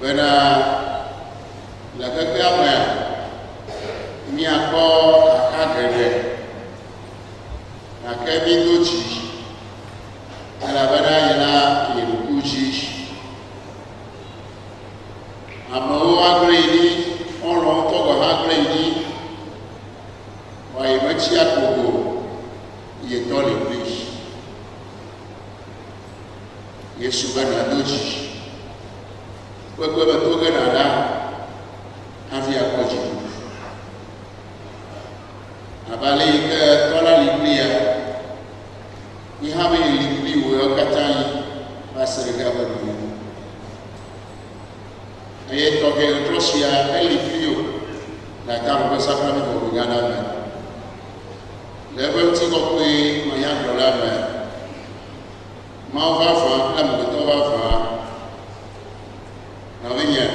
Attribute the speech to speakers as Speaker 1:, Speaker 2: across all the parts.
Speaker 1: Bena la kakama mi akọ akagere na kemi dochi ala bana yana yerukuji amawo agreni ọ̀rọ̀ tọgọ agreni wa imechi akogo yeto le please Yesu bana dochi kwekwe batoge na da afi akoji abale ke tola liblia ni habe libli wo katani basirga badu aye toge trosia eliblio la tambo sakami ko gana me level ti ko pe maya dola me ma va fa la mo to va fa na venya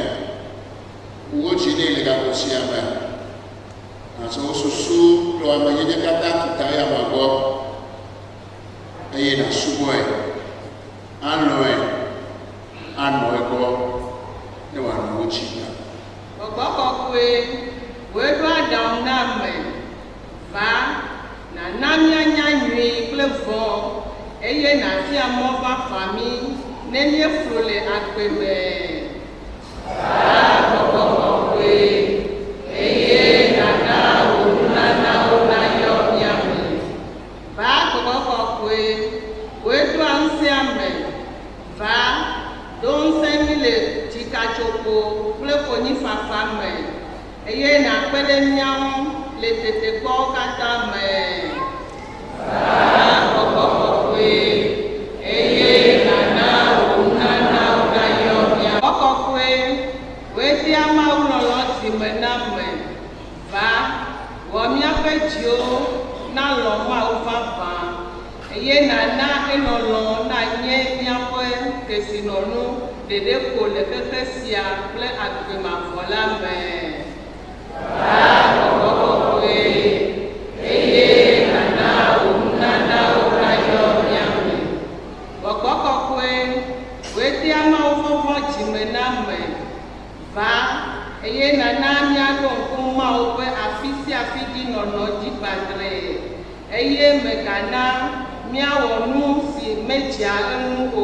Speaker 1: uwo chini le ga kosia me na so susu lo amaye kata kita ya mago aye na suboe anoe ko ne wa no china
Speaker 2: ogboko kwe we do adam na me va na namya nyanwe plevo eye na ti amova fami ne mi frole agbebe ogboko kwe eye na na ona yo nyame va ogboko kwe we do anse ame va don semile tikachoko plevo ni fafa me eye na pele nyam le tete gbo kata me okokwe eye na ona yo ya okokwe we ti ama ulolo ti me na me va wo mi afejo na lo ma ufafa eye na enolo na nye mi afe kesinonu dede ko le kekesia ple agbema fola me okokwe eye na ona yo nyame okokwe we ti ama ufofo jime na me va eye na mia do kuma ope afisi afidi nono jibandre eye megana mia wonu si meja enu o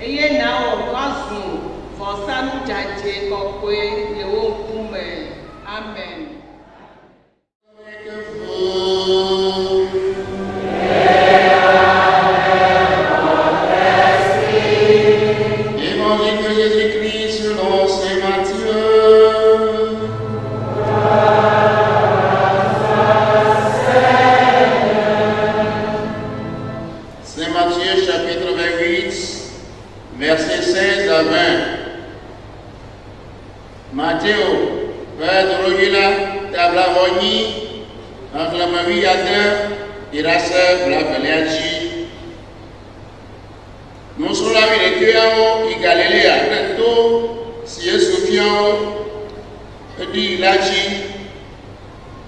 Speaker 2: eye na owazu fosanu jaje kokwe ewo kume amen.
Speaker 1: Évangile de Jésus-Christ selon saint Matthieu. Saint Matthieu chapitre 28 versets 16 à 20. Matteo, père de Rogila, Tablavoni, Anclamavillade, Irasa, Blaveliaci. Nous sommes là, les Cuao, et Galilée, Tento, Sie Sofian, Di Lachi,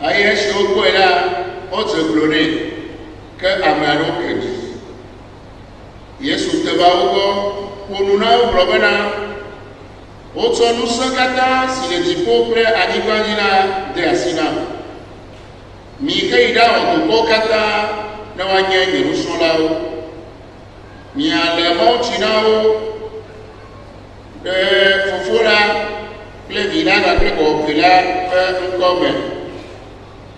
Speaker 1: Ayesh Okoela, Autre Cloné, que Amaro Kedi. Yesu te va pour nous na problème autre nous sakata si le dipo près à Nibandina de Asina mi kaida o kata na wanye ni rusolao mi ale montinao de fofora le village après popula comme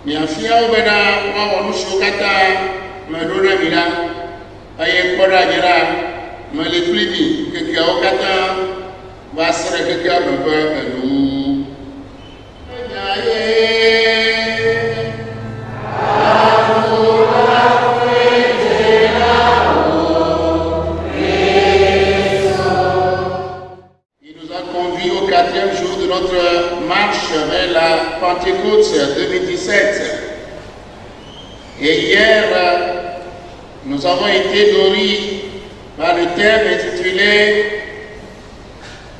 Speaker 1: mi afia obena wa onu shokata me dona vila aye kora jira me le plimi que kia okata va sere que kia bebe elu il nous a conduit au 4e jour de notre marche vers la Pentecôte 2017 et hier nous avons été nourris par le thème intitulé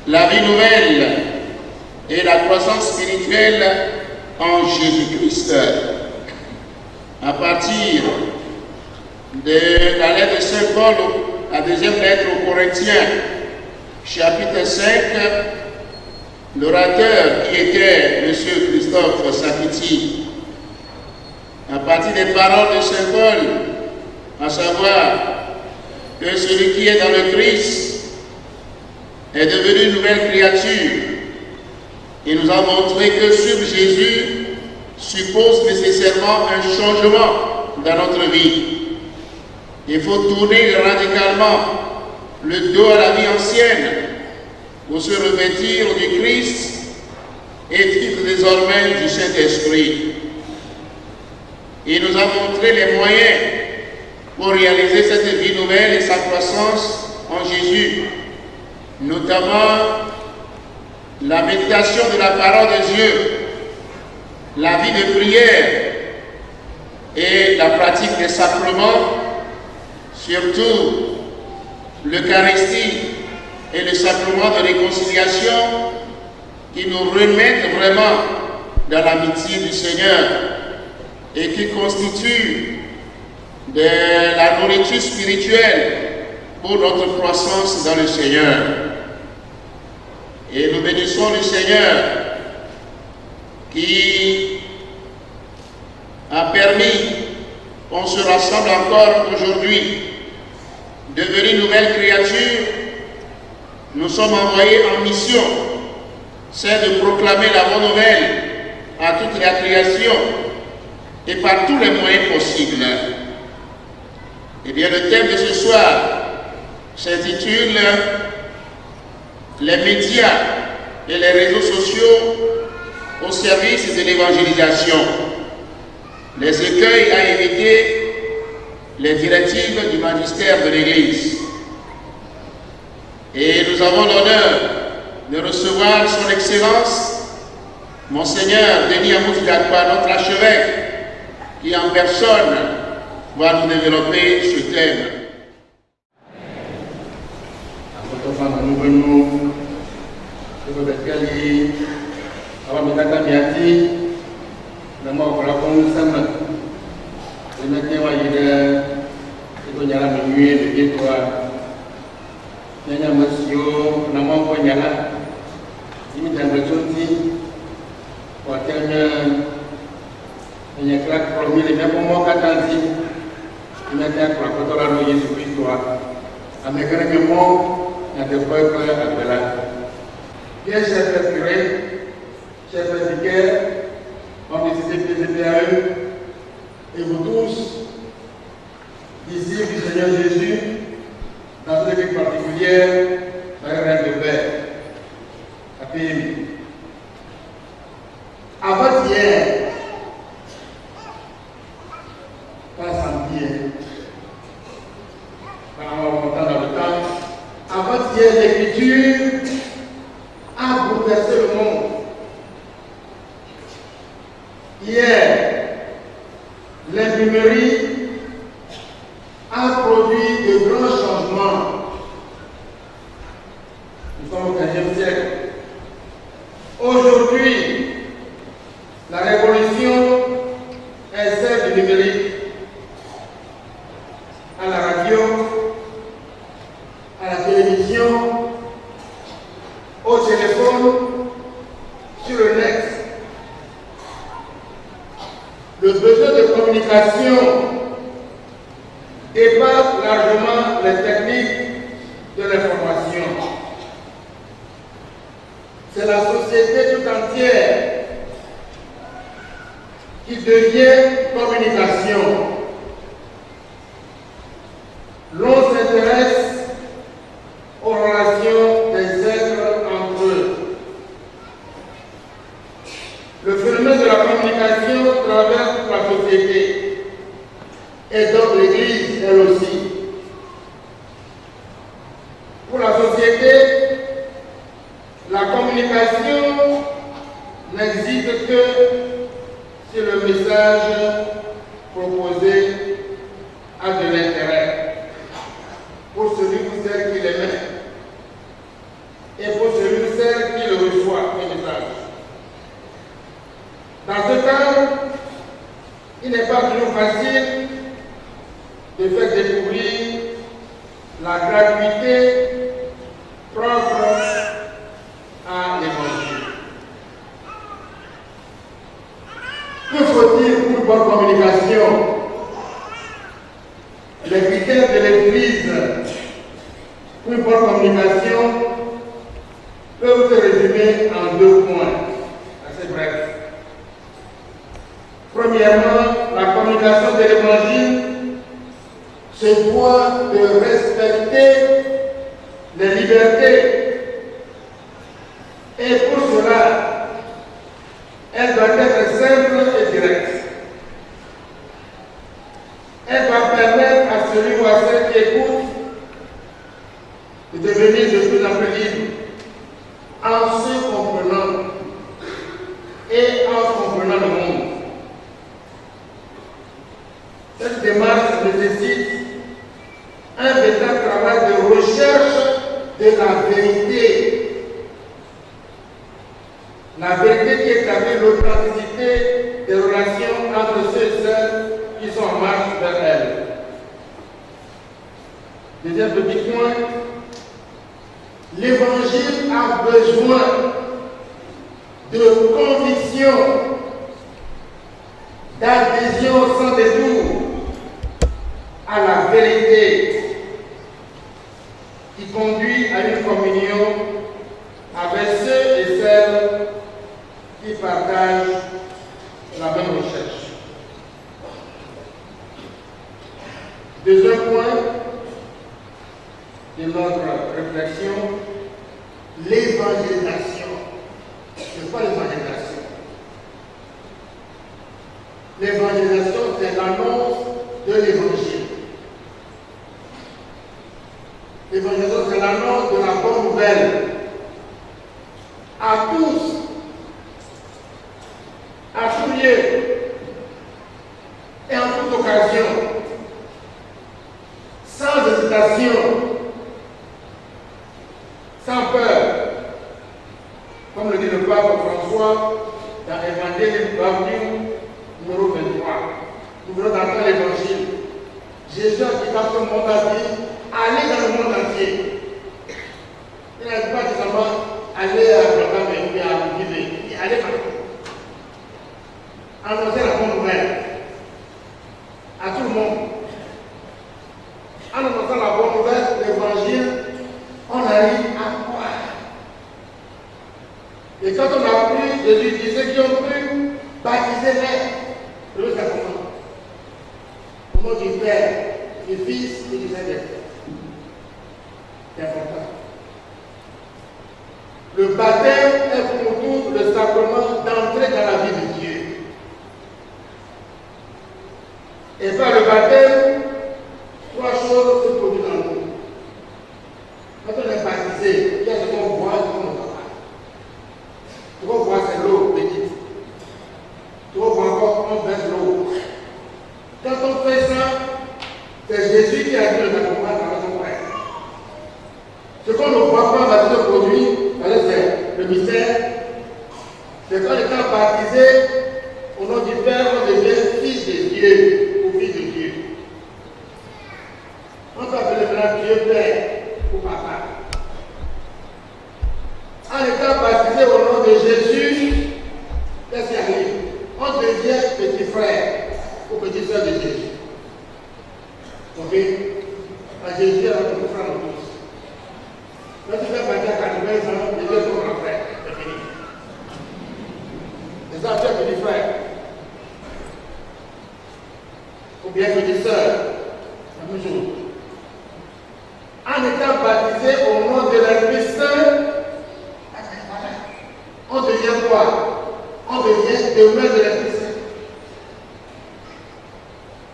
Speaker 1: La vie nouvelle et la croissance spirituelle en Jésus-Christ. À partir de la lettre de Saint Paul, la deuxième lettre aux Corinthiens, chapitre 5, l'orateur qui était M. Christophe Sakiti, à partir des paroles de Saint Paul, à savoir que celui qui est dans le Christ est devenu une nouvelle créature. Il nous a montré que suivre Jésus suppose nécessairement un changement dans notre vie. Il faut tourner radicalement le dos à la vie ancienne pour se revêtir du Christ et vivre désormais du Saint-Esprit. Il nous a montré les moyens pour réaliser cette vie nouvelle et sa croissance en Jésus, notamment la méditation de la parole de Dieu, la vie de prière et la pratique des sacrements, surtout l'Eucharistie et le sacrement de réconciliation qui nous remettent vraiment dans l'amitié du Seigneur et qui constituent de la nourriture spirituelle pour notre croissance dans le Seigneur. Et nous bénissons le Seigneur qui a permis qu'on se rassemble encore aujourd'hui. Devenus nouvelles créatures, nous sommes envoyés en mission, c'est de proclamer la bonne nouvelle à toute la création et par tous les moyens possibles. Eh bien, le thème de ce soir s'intitule Les médias et les réseaux sociaux au service de l'évangélisation. Les écueils à éviter, les directives du magistère de l'Église. Et nous avons l'honneur de recevoir son Excellence, Monseigneur Denis Amouti Dakwa, notre archevêque, qui en personne va nous développer ce thème.
Speaker 3: Bien, chers frères curés, chers frères vicaires, membres du CCPAE, et vous tous, disciples du Seigneur Jésus, dans une église particulière, dans le règne de Père, à PMI. Avant-hier, pas samedi, pas en montant dans le temps, avant-hier, l'Écriture a bouleversé le monde. Hier, l'imprimerie a produit de grands changements. Nous sommes au XVe siècle. Aujourd'hui, la révolution est celle du numérique. À la radio, à la télévision, au téléphone, sur le net. Le besoin de communication dépasse largement les techniques de l'information. C'est la société tout entière qui devient communication. L'on s'intéresse aux relations des êtres entre eux. Le phénomène de la communication traverse la société et donc l'Église elle aussi. Pour la société, la communication n'existe que si le message proposé a de l'intérêt pour celui qui plus facile de faire découvrir la gratuité propre à l'évangile. Que faut-il pour une bonne communication? Les critères de l'Église pour une bonne communication peuvent se résumer en 2 points, assez brefs. Premièrement, la communication de l'Évangile se doit de respecter les libertés. Et pour cela, elle doit être simple et directe. Elle doit permettre à celui ou à celle qui écoute de devenir de plus en plus libre en se comprenant et en comprenant le monde. Cette démarche nécessite un véritable travail de recherche de la vérité. La vérité qui établit l'authenticité des relations entre ceux et celles qui sont en marche vers elle. Deuxième petit point, l'Évangile a besoin de conviction, d'adhésion sans détour à la vérité qui conduit à une communion avec ceux et celles qui partagent la même recherche. Deuxième point de notre réflexion, l'évangélisation. C'est quoi l'évangélisation? L'évangélisation, c'est l'annonce de l'évangile. L'évangélisation, c'est l'annonce de la bonne nouvelle à tous, à tout lieu et en toute occasion, sans hésitation, sans peur, comme le dit le pape François dans l'Évangile numéro 23. Nous venons d'entendre l'Évangile. Jésus qui dans ce monde a dit, allez dans le monde entier. Il n'a pas dit seulement aller à Abraham et à Guinée. Il dit allez partout. Annoncer la bonne nouvelle à tout le monde. En annonçant la bonne nouvelle, l'Évangile, on arrive à croire. Et quand on a cru, Jésus dit, ceux qui ont cru, baptisez-les. Le sacrement. Au nom du Père, du Fils et du Saint-Esprit. C'est important. Le baptême est pour nous le sacrement d'entrer dans la vie de Dieu. Et par le baptême, 3 choses se produisent dans nous. Quand on est baptisé, il y a ce qu'on voit et ce qu'on ne voit pas. Ce qu'on voit, c'est l'eau petite. Ce qu'on voit encore, on verse l'eau. Quand on fait ça, c'est Jésus qui a dit le sacrement dans son Père. Ce qu'on ne voit pas va se produire, c'est le mystère. C'est quand étant baptisé, au nom du Père, on devient fils de Dieu ou fils de Dieu. On peut appeler maintenant Dieu Père ou Papa. En étant baptisé au nom de Jésus, qu'est-ce qui arrive? On devient petit frère ou petite soeur de Jésus. Ok? À Jésus, alors que nous frères tous. Quand tu fais baptiser à 80 ans, Jésus est ton grand frère. C'est fini. C'est ça, tu es petit frère. Ou bien petite soeur. La même chose. En étant baptisé au nom de l'Esprit Saint, on devient quoi? On devient demeure de l'Esprit Saint.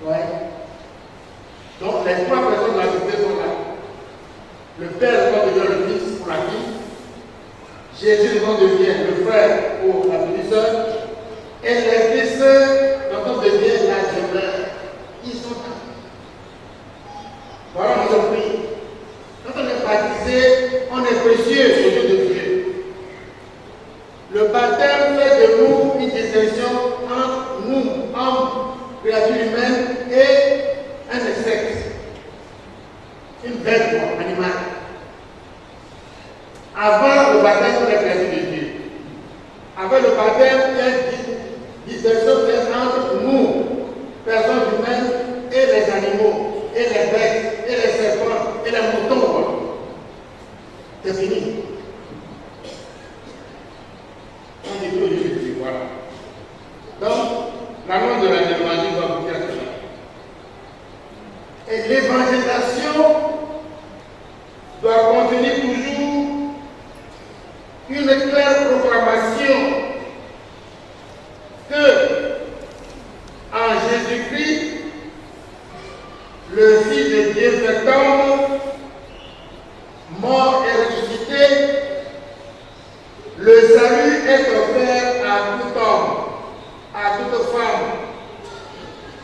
Speaker 3: Ouais. Donc les 3 personnes de la Trinité sont là. Le Père devient le Fils pour la fille. Jésus devient le frère pour la petite sœur. Et l'Esprit Saint devient la demeure. Ils sont là. Voilà notre prix. Quand on est baptisé, on est précieux aux yeux de Dieu. Le baptême fait de nous une distinction entre nous, hommes, créatures humaines, Avant le baptême, on est perdu de Dieu. Avec le baptême, il y a une distinction entre nous, personnes humaines, et les animaux, et les bêtes, et les serpents, et les moutons. C'est fini. On dit tout Dieu, voilà. Donc, la loi de l'évangile va vous dire cela. Et l'évangélisation doit contenir toujours une claire proclamation que en Jésus-Christ, le Fils de Dieu fait homme, mort et ressuscité, le salut est offert à tout homme, à toute femme,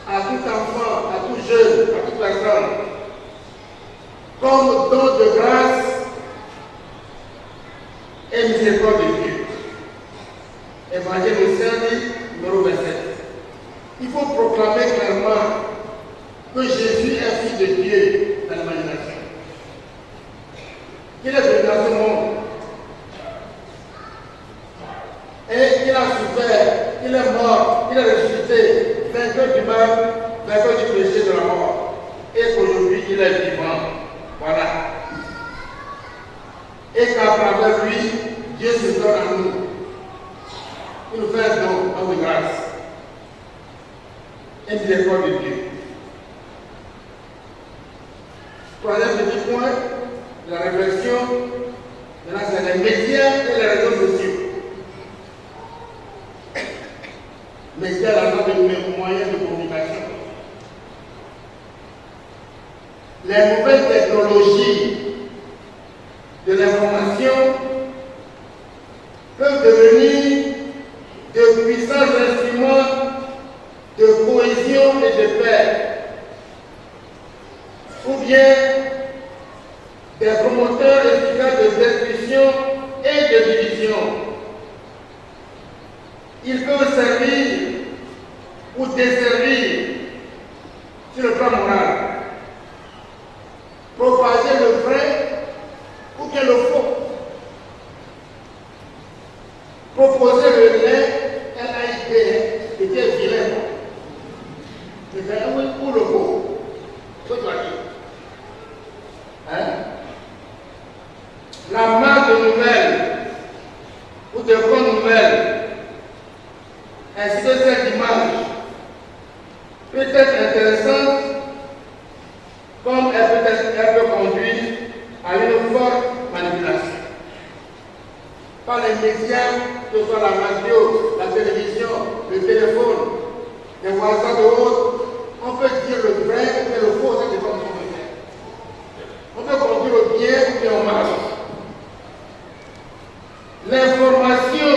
Speaker 3: à tout enfant, à tout jeune, à toute personne, comme don de grâce et miséricorde de Dieu. Évangile de Saint-Luc, numéro 27. Il faut proclamer clairement que Jésus est Fils de Dieu dans l'imagination. Qu'il est venu dans ce monde et il a souffert, il est mort, il est ressuscité, vainqueur du mal, vainqueur du péché, de la mort, et qu'aujourd'hui il est vivant. Voilà. Et qu'à travers lui, Dieu se donne à nous. Il nous fait un don de grâce. Et miséricorde de Dieu. Troisième petit point de la réflexion, maintenant c'est les médias et les réseaux sociaux. Médias, la langue de moyens de communication. Les nouvelles technologies de l'information peuvent devenir de puissants instruments de cohésion et de paix, ou bien des promoteurs efficaces de destruction et de division. Ils peuvent servir ou desservir sur le plan moral, propager le vrai ou bien le faux, proposer le lait, LAID, qui est vilain, le vrai ou le faux, ce que tu as dit. Hein? La marque de nouvelles ou de bonnes nouvelles, ainsi que cette image, peut être intéressante, comme elle peut conduire à une forte manipulation. Par les médias, que ce soit la radio, la télévision, le téléphone, les WhatsApp et autres, on peut dire le vrai ou le faux, ça dépend de ce qu'on veut faire. On peut conduire au bien ou bien au mal. L'information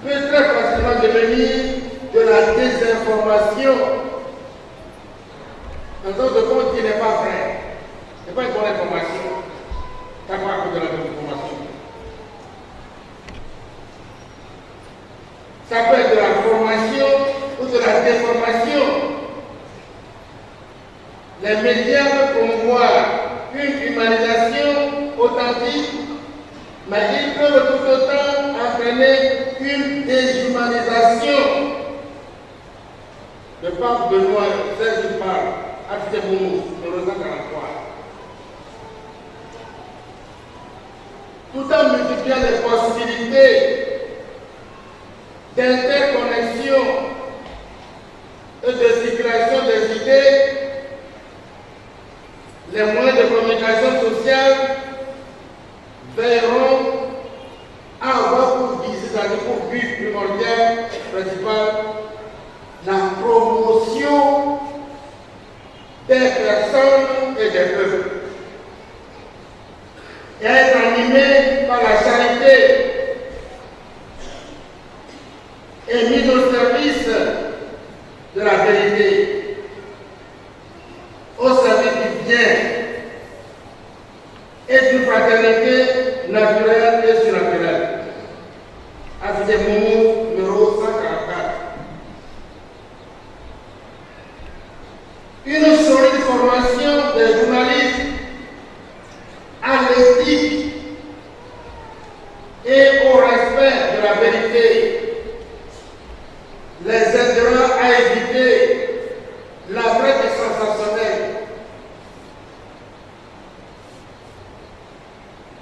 Speaker 3: peut très facilement devenir de la désinformation. Dans d'autres comptes qui n'est pas vrai. Ce n'est pas une bonne information. Ça va à cause de la désinformation. Ça peut être de la formation ou de la déformation. Les médias peuvent promouvoir une humanisation authentique, mais ils peuvent tout autant entraîner une déshumanisation. Le pape Benoît XVI parle, Architecte Moumous, numéro 143. Tout en multipliant les possibilités d'interconnexion et de circulation des idées, les moyens de communication sociale veilleront à avoir pour viser, c'est-à-dire pour but primordial, principal, la promotion des personnes et des peuples. Et être animé par la charité et mis au service de la vérité, au service du bien et d'une fraternité naturelle et surnaturelle. Architecte Moumous, numéro 144. Une solide formation des journalistes à l'éthique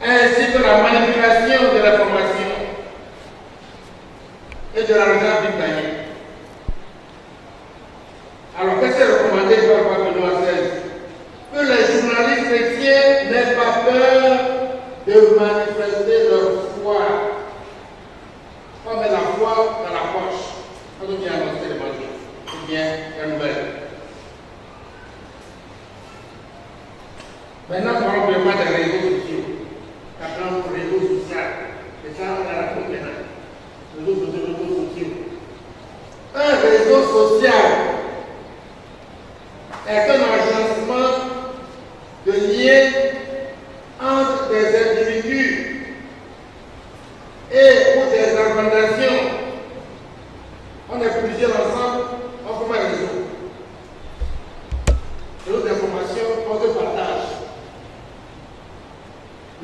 Speaker 3: ainsi que la manipulation de l'information et de l'argent du gagné. Alors, qu'est-ce qui est recommandé par le pape Benoît XVI? Que les journalistes chrétiens n'aient pas peur de manifester leur foi. Pas mettre la foi dans la poche quand on vient annoncer l'évangile ou bien la nouvelle. Maintenant, parlons vraiment des réseaux sociaux. Appelons pour réseaux sociaux. Et ça, on a la compte maintenant. Réseaux sociaux. Un réseau social est un agencement de liens entre des individus et ou des organisations. On est plusieurs ensemble, on forme un réseau. Réseau d'information, on se partage.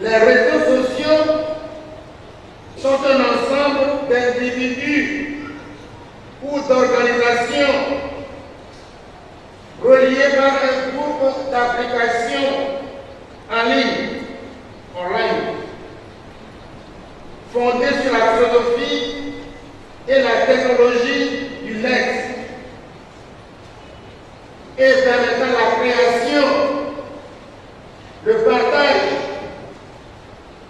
Speaker 3: Les réseaux sociaux sont un ensemble d'individus ou d'organisations reliés par un groupe d'applications en ligne, online, fondées sur la philosophie et la technologie du net et permettant la création, le partage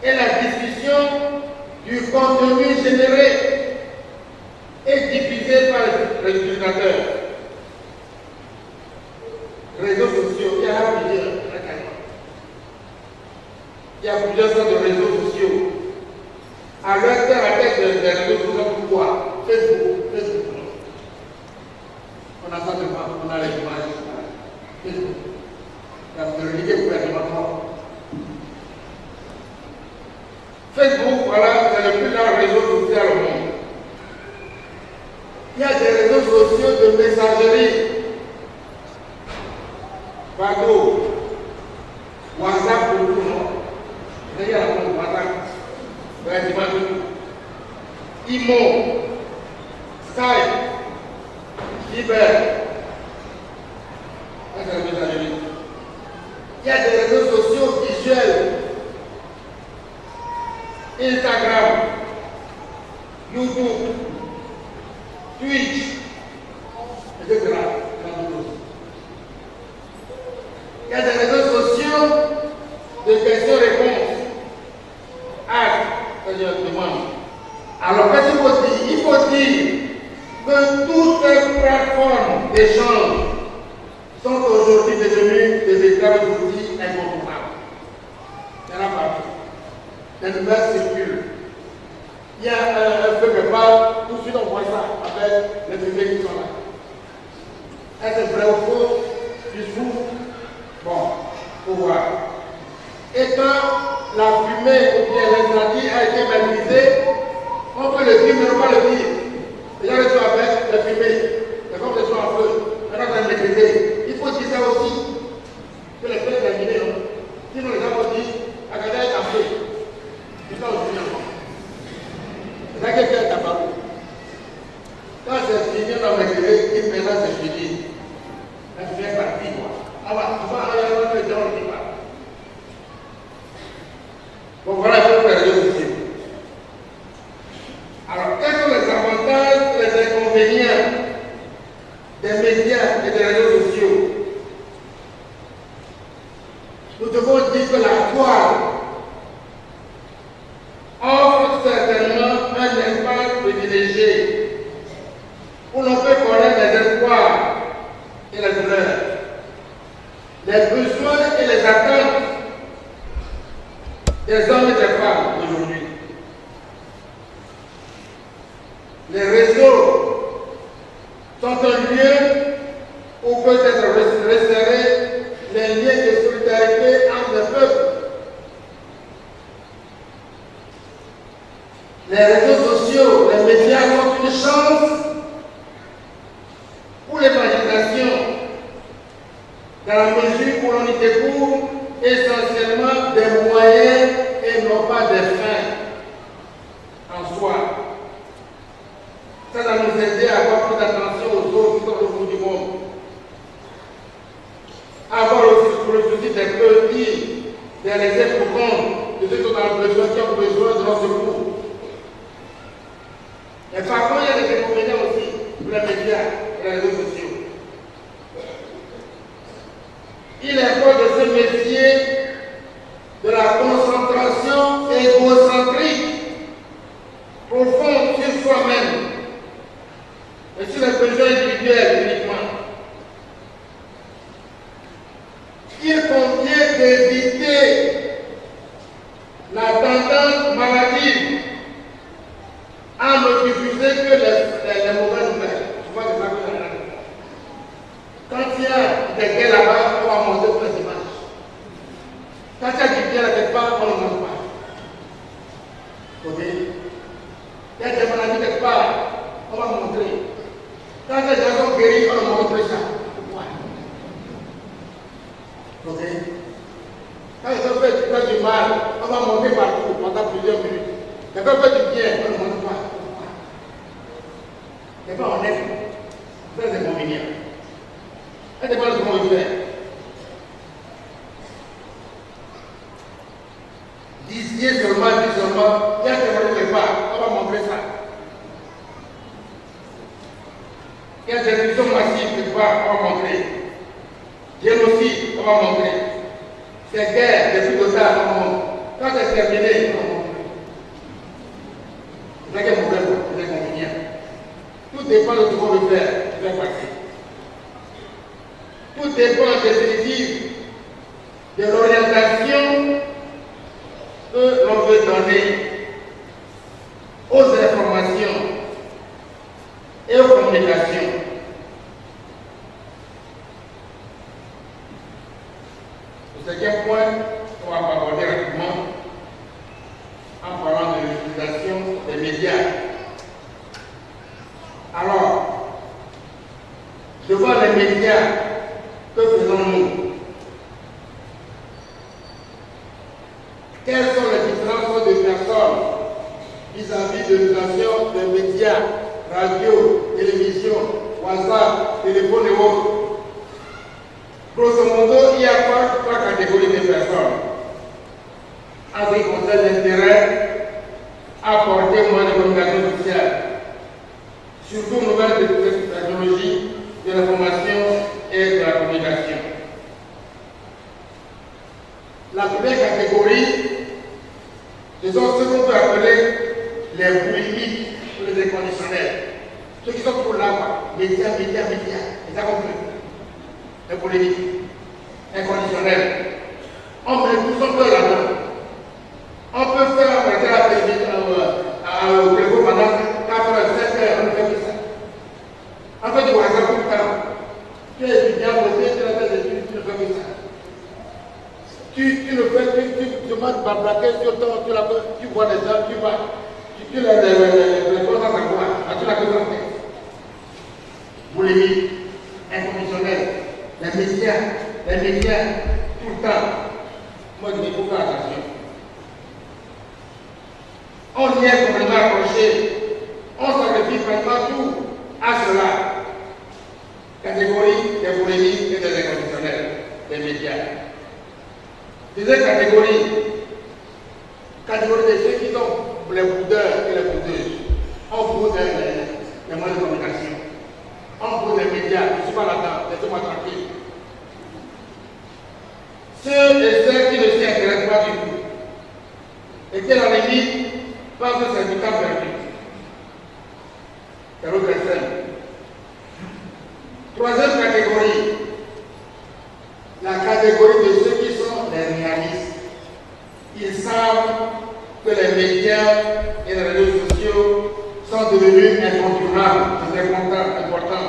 Speaker 3: et la discussion du contenu généré et diffusé par les utilisateurs. Réseaux sociaux, il y en a plusieurs. Il y a plusieurs sortes de réseaux sociaux. À l'heure de la tête des réseaux sociaux, pourquoi? Facebook. On a ça devant, on a les images. Facebook. La vérité gouvernementale. Facebook, voilà, c'est le plus large réseau social au monde. Il y a des réseaux sociaux de messagerie. Bado, WhatsApp pour tout le monde. Il y a un WhatsApp. Imo, Skype, Viber. Il y a des réseaux sociaux visuels. Instagram, YouTube, Twitch, etc. Il y a des réseaux sociaux de questions-réponses. C'est-à-dire demande. Alors, qu'est-ce qu'il faut dire? Il faut dire que toutes ces plateformes d'échange sont aujourd'hui devenues des véritables outils incontournables. Il y en a partout. Les nouvelles circulent. Il y a un peu de part, tout de suite on voit ça avec les bébés qui sont là. Est-ce vrai ou faux? Facebook. Bon, faut voir. Et quand la fumée ou bien l'incendie a été maîtrisée, on peut le dire, mais on ne peut pas le dire. Les gens sont avec la fumée, les femmes sont en feu, maintenant c'est maîtrisé. Il faut dire ça aussi, que les feux sont terminés. Sinon les gens vont dire, la galerie est en feu. C'est ça aussi encore. C'est ça qui est tabac. Quand c'est fini, on a maîtrisé, et maintenant c'est fini. La fumée est partie, quoi. Ah bah, tu vois, il y a un peu de gens qui parlent. Bon, voilà pour les réseaux sociaux. Alors, quels sont les avantages et les inconvénients des médias et des réseaux sociaux? Nous devons dire que la toile offre certainement un espace privilégié où l'on peut connaître les espoirs et les douleurs, les besoins et les attentes des hommes et des femmes d'aujourd'hui. Les réseaux sont un lieu où peut être resserrés les liens de solidarité entre les peuples. Les réseaux sociaux, les médias sont une chance pour l'évangélisation, dans la mesure où l'on y découvre essentiellement des moyens et non pas des fins en soi. Ça va nous aider à avoir plus d'attention aux autres qui sont au bout du monde. Avoir aussi le souci des petits, des laisser pour compte de ceux qui sont dans le besoin, qui ont besoin de notre secours. Et par contre, il y a des inconvénients aussi pour les médias et les réseaux sociaux. Il importe de se méfier de la concentration égocentrique profonde sur soi-même et sur les besoins individuels uniquement. Il convient d'éviter la tendance maladive à ne diffuser que les mauvaises nouvelles. Tu vois, c'est ça que j'ai. Quand il y a des guerres là-bas, on va montrer toutes les images. Quand il y a du bien quelque part, on ne montre pas. Ok? Il y a des maladies quelque part, on va montrer. Quand les gens sont guéris, on ne montre ça. Pourquoi? Ok? Quand ils ont fait du mal, on va montrer partout pendant plusieurs minutes. Mais quand on fait du bien, on ne montre pas. Pourquoi? C'est pas honnête. Ça, c'est convenient. Ça dépend de ce qu'on veut faire. Disiez seulement, dis seulement, il y a des gens qui ne pas, on va montrer ça. Il y a des élections massives quelque part, on va montrer. Génocide, on va montrer. Ces guerres, des plus d'otages, on va montrer. Quand c'est terminé, on va montrer. C'est ça qui est mauvais, c'est inconvénient. Tout dépend de ce qu'on veut faire passer. Tout dépend en définitive de l'orientation que l'on veut donner aux informations et aux communications. Le cinquième point, on va aborder rapidement en parlant de l'utilisation des médias. Alors, devant les médias, que faisons-nous? Quelles sont les différentes de personnes vis-à-vis de l'utilisation des médias, radio, télévision, WhatsApp, téléphone et autres? Grosso modo, il y a trois catégories de personnes. En ce qui concerne l'intérêt à apporter au moyen de communication sociale, surtout nouvelles technologies de l'information et de la communication. La première catégorie, ce sont ceux qu'on peut appeler les polémiques ou les inconditionnels. Ceux qui sont pour là, médias, les accomplis. Les polémiques, inconditionnels. On met tout son cœur là-dedans. On peut faire arrêter la télévision au téléphone pendant 4 heures, 7 heures, on ne fait que ça. En fait, tu vois ça tout le temps. Tu es étudiant, tu as des études, tu ne fais que ça. Tu le fais, tu demandes de braquer sur ton, tu vois les gens, tu vas, tu les choses à savoir, tu l'as que ça fait. Polémique, inconditionnel, les médias, tout le temps. Moi, je dis, il faut faire attention. On y est complètement accroché. On sacrifie vraiment tout à cela. Catégorie des polémiques et des inconditionnels, des médias. Deuxième catégorie de ceux qui ont les boudeurs et les boudeuses. On boude les moyens de communication. On boude les médias. Je ne suis pas là-dedans, laissez-moi tranquille. Ceux et celles qui ne s'y intéressent pas du tout et qui, à la limite, pensent que c'est du temps perdu. C'est l'autre extrême. Troisième catégorie, la catégorie de ceux qui sont les réalistes. Ils savent que les médias et les réseaux sociaux sont devenus incontournables, c'est important.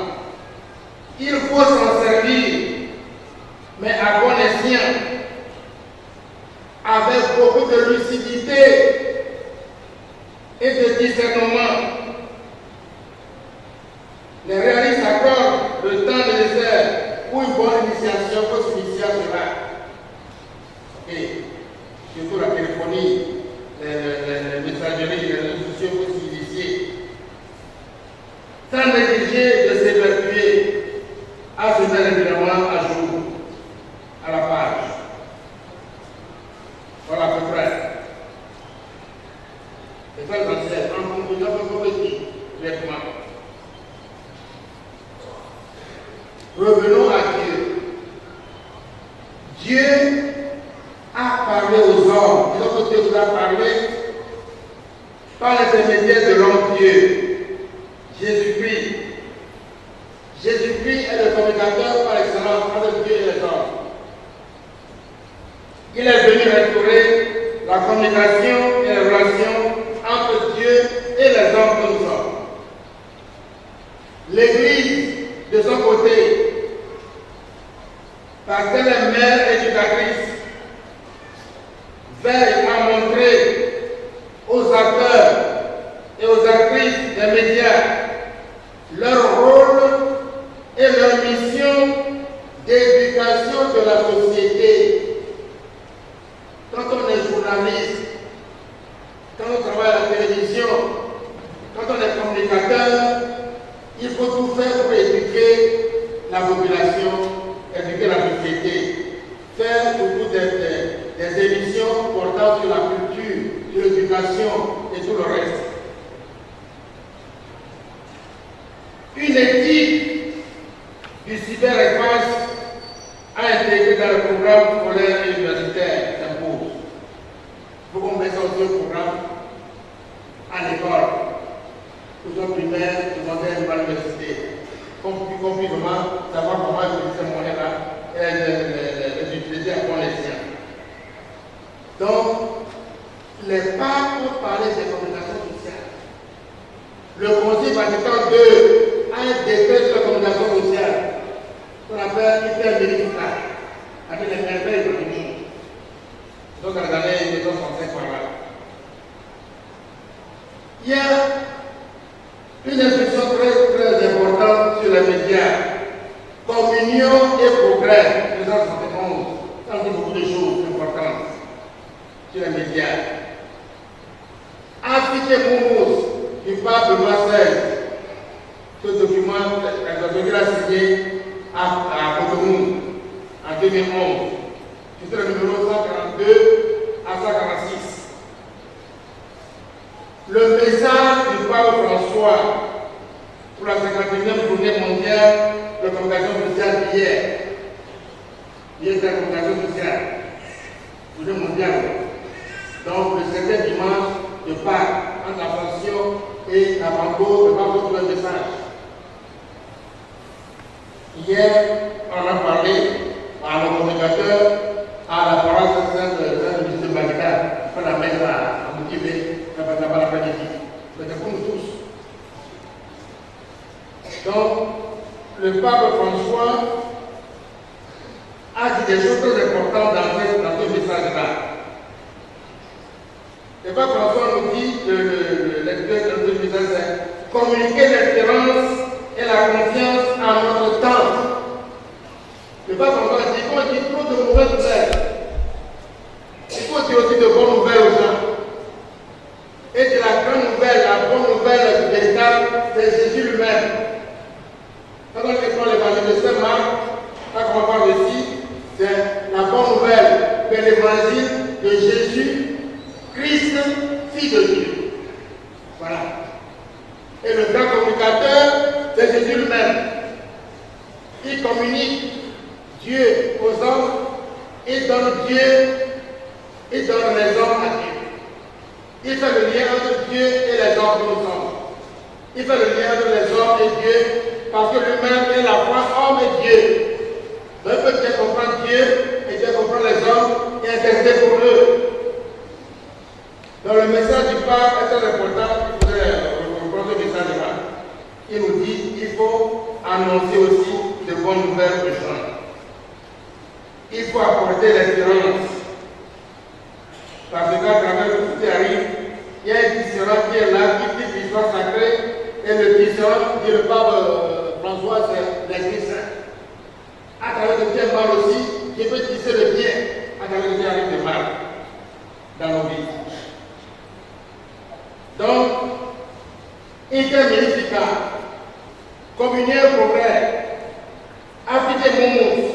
Speaker 3: Il faut s'en servir, mais à bon escient, avec beaucoup de lucidité et de discernement. Les réalistes accordent le temps nécessaire pour une bonne initiation, pour s'initier à cela. Et surtout la téléphonie, les messageries, les réseaux sociaux pour s'initier. Sans négliger de s'évertuer à se mettre régulièrement à jour, à la page. Voilà à peu près. frères et sœurs, en conclusion, vous pouvez directement. Revenons à Dieu. Dieu a parlé aux hommes. Et donc Dieu vous a parlé par l'intermédiaire de l'homme Dieu, Jésus-Christ. Jésus-Christ est le communicateur par excellence entre Dieu et les hommes. Il est venu restaurer la communication et les relations entre Dieu et les hommes que nous sommes. L'Église, de son côté, parce qu'elle est mère éducatrice, veille à montrer aux acteurs et aux actrices des médias leur rôle et leur mission d'éducation de la société. Quand on est journaliste, quand on travaille à la télévision, quand on est communicateur, il faut tout faire pour éduquer la population, éduquer la société, faire surtout des émissions portant sur la culture, sur l'éducation et tout le reste. Une éthique du cyberespace a intégré dans le programme scolaire et universitaire s'impose. Il faut qu'on mette ça aussi au programme à l'école, aux autres primaires, secondaires, à l'université. Qu'on puisse vraiment savoir comment utiliser ces moyens-là et les utiliser à bon escient. Donc, les papes ont parlé des communications sociales. Le Concile Vatican II a un décret sur la communication sociale qu'on appelle Intermedica, avec les merveilles économiques. Donc, dans les années 1965 par là. Il y a une instruction très importante sur les médias. Communion et progrès, 1971. Ça dit beaucoup de choses importantes sur les médias. Affiché Moumous du pape Benoît XVI. Ce document, il a signé à Cotonou en 2011. C'était le numéro 142 à 146. Le message du pape François pour la 51e journée mondiale de communication sociale d'hier. Hier, c'est la communication sociale. Journée mondiale. Donc, le 7e dimanche de Pâques, entre l'Ascension et la Pentecôte, le pape trouve un message. Hier, on a parlé à nos communicateurs, à la paroisse Saint-Denis de Bagdad, pour la messe à motiver. C'est pour nous tous. Donc, le pape François a dit des choses très importantes dans ce message-là. Le pape François nous dit, l'expression de ce message, c'est communiquer l'espérance et la confiance en notre temps. Le pape François dit qu'on dit trop de mauvaises nouvelles. Il faut dire aussi de bonnes nouvelles aux gens. Et de la grande nouvelle, la bonne nouvelle véritable, c'est Jésus lui-même. Quand on prend l'évangile de Saint Marc, quand on parle ici, c'est la bonne nouvelle de l'évangile de Jésus, Christ, Fils de Dieu. Voilà. Et le grand communicateur, c'est Jésus lui-même. Il communique Dieu aux hommes, il donne Dieu, il donne les hommes à Dieu. Il fait le lien entre Dieu et les hommes que nous sommes. Il fait le lien entre les hommes et Dieu, parce que lui-même est la fois homme et Dieu. Donc il peut bien comprendre Dieu et bien comprendre les hommes et intercéder pour eux. Donc le message du pape est très important. Il faudrait reprendre ce message-là. Il nous dit qu'il faut annoncer aussi de bonnes nouvelles aux gens. Il faut apporter l'espérance. Parce que quand tout ce qui arrive, il y a un tisserand qui est là, qui dit l'histoire sacrée, et le tisserand, dit le pape François, c'est l'Esprit Saint. À travers le bien mal aussi, je peux tisser le bien, à travers le bien arrive de mal dans nos vies. Donc, intermédiaire, communier au progrès, appliquer mon mot.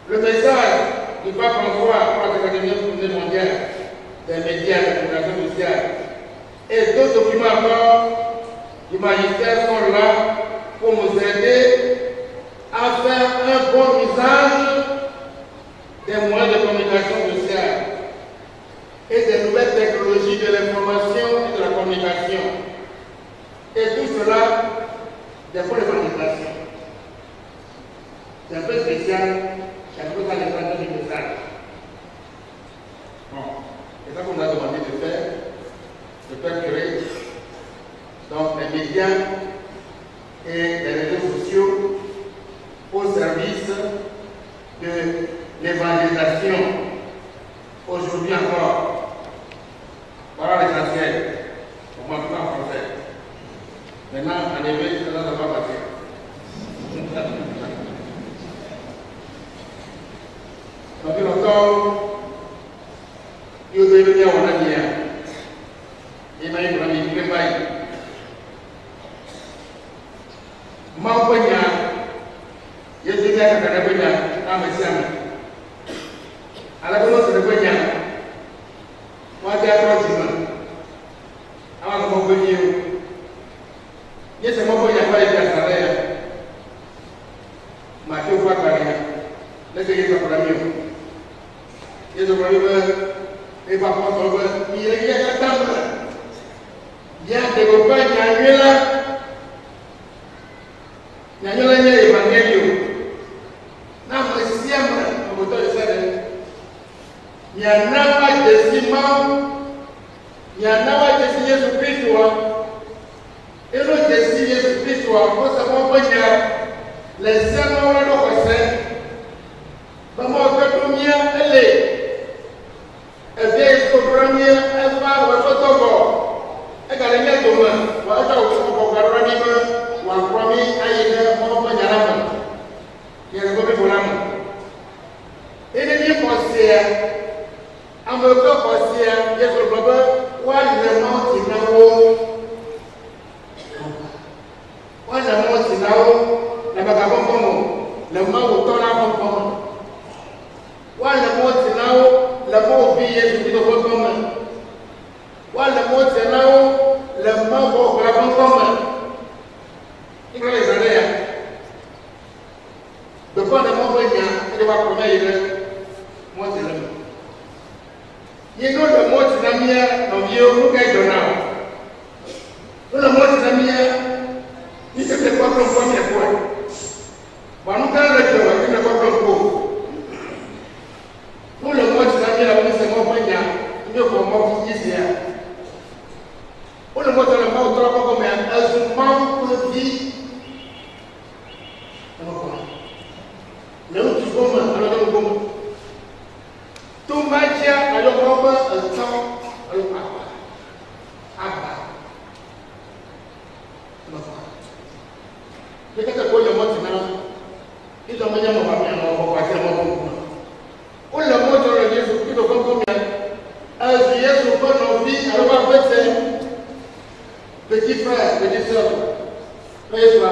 Speaker 3: Le message du pape François pour la 51e journée mondiale des médias de communication sociale et d'autres documents encore du magistère sont là pour nous aider à faire un bon usage des moyens de communication sociale et des nouvelles technologies de l'information et de la communication. Et tout cela, des points de validation. C'est un peu spécial, c'est un peu dans les traductions du message. Bon, c'est ça qu'on nous a demandé de faire, de faire créer. Donc, les médias et les réseaux sociaux au service de l'évangélisation. Aujourd'hui encore, voilà l'essentiel. On m'a pas en français. Maintenant, en éveil, ça ne va pas passer. Depuis longtemps, il y a eu des gens qui ont dit, il m'a dit, il m'a dit, Mamponya, Yesu dia kata punya, nama siapa? Alat itu sudah punya, wajah terus cuma, awak mau punya, Yesu mau punya apa yang biasa ya, mati upat kalinya, nanti Yesu berani, Yesu berani bapak bapak, dia kata dia dekopan nyanyilah. Nyanyolanya evangelio na masiama oboto isere nyanawa desima nyanawa desi Yesu Kristo ero desi Yesu Kristo ko samo banya lesama wala ko se bamo ko dumia ele ebe ko brania eba wa fotogo e gale nya doma wa ta ko garani ma wa kwami ayina mo banyarama yere go be bolam ene ni kosia amoko kosia Yesu baba wa le mo tinawo na baka bongo le mo utola bongo wa le mo tinawo le mo bi Yesu bi do bongo wa le mo tinawo le mo go gra bongo Ika les années, de quoi ne m'en voyez, et de voir comment il est, moi c'est le même. Il y a de moi c'est la mienne, dans vieux, nous qu'est de là. Nous le moi c'est la mienne, il se fait quoi comme premier point. Bon, nous quand le jour, il ne faut pas pour. Nous le moi c'est la mienne, c'est mon point, il ne faut pas qu'il dise. Nous le moi c'est la mienne, autrement comme un manque de vie. Não te goma, não te goma. Tu magia, não goma, então, não apa. Não faz. Porque que coisa muito não. Isso amanhã não vai não vou fazer uma boa. Olha muito o Jesus que do como as Jesus quando vi, ela vai fazer. Petit frère, petite sœur. Voyez ça.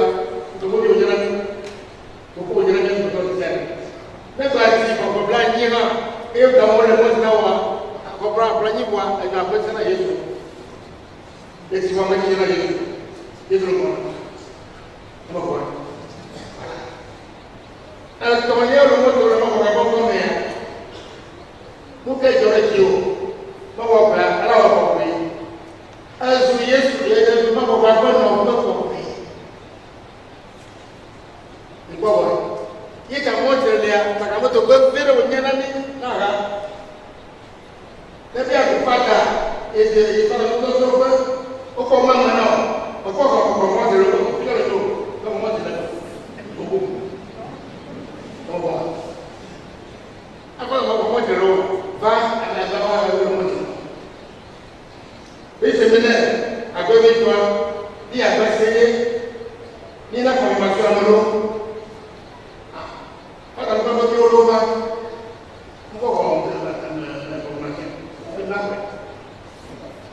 Speaker 3: Tu peux lui dire Beaucoup de gens sont là. Mais quand ils sont blancs, ils ont le monde là. Ils sont blancs, ils ont appelé ça Jésus. Et si vous m'avez dit Jésus, Jésus le monde. On va voir. Alors, quand il y a le monde, on va voir comment il est. Nous, qu'est-ce que je dis? On va voir. Alors, on va voir. Alors, Jésus, il y a des gens qui vont voir comment on va voir. Ye ka moto lea takamoto go vero nyana ni naga lebi akufata ede ifara moto so go oko mama na oko ko moto lo ko filo lo ko moto lo ko oba akwa ko moto lo va ala ba wa lo moto bi semene agobe twa ni agbaseye ni na formation amolo Kalau kita bagi orang, kita orang melakukan informasi, benar.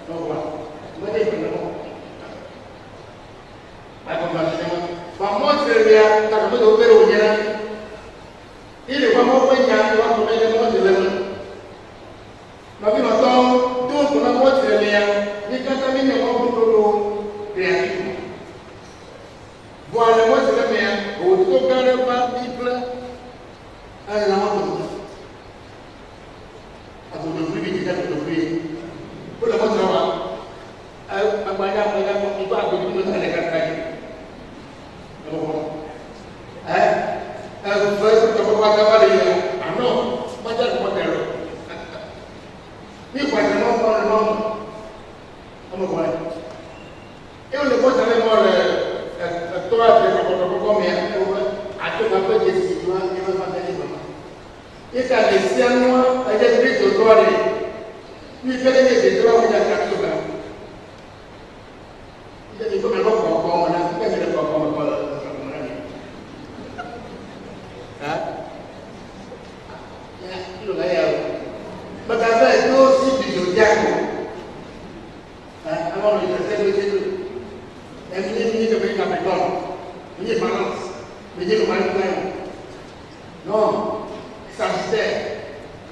Speaker 3: Tahu, mana yang benar? Apa maksudnya? Bahawa sebenarnya tak betul berunya. Ini bahawa penyanyi waktu mereka mau jalan. Tapi macam tu pun bahawa sebenarnya, jika kami déjà développé. Pour le monde, il doit accomplir dans les campagnes. Ah non, pas de modèle. Ni quoi de non, pas le monde. Comment voir? Et on le voit avec moi, toi, combien à tout un peu de citoyens qui vont faire des moments. Et quand les siens, il y a des trucs de droit. Lui fait des droits où il y a 4 jours. Il faut même pas comprendre, on a fait des comprendre pas le hein? Il y a mais quand ça est aussi du zodiaque. Avant de faire le jeu, il y a une de Capricorne, une balance, une de Marie. Non, Sagittaire,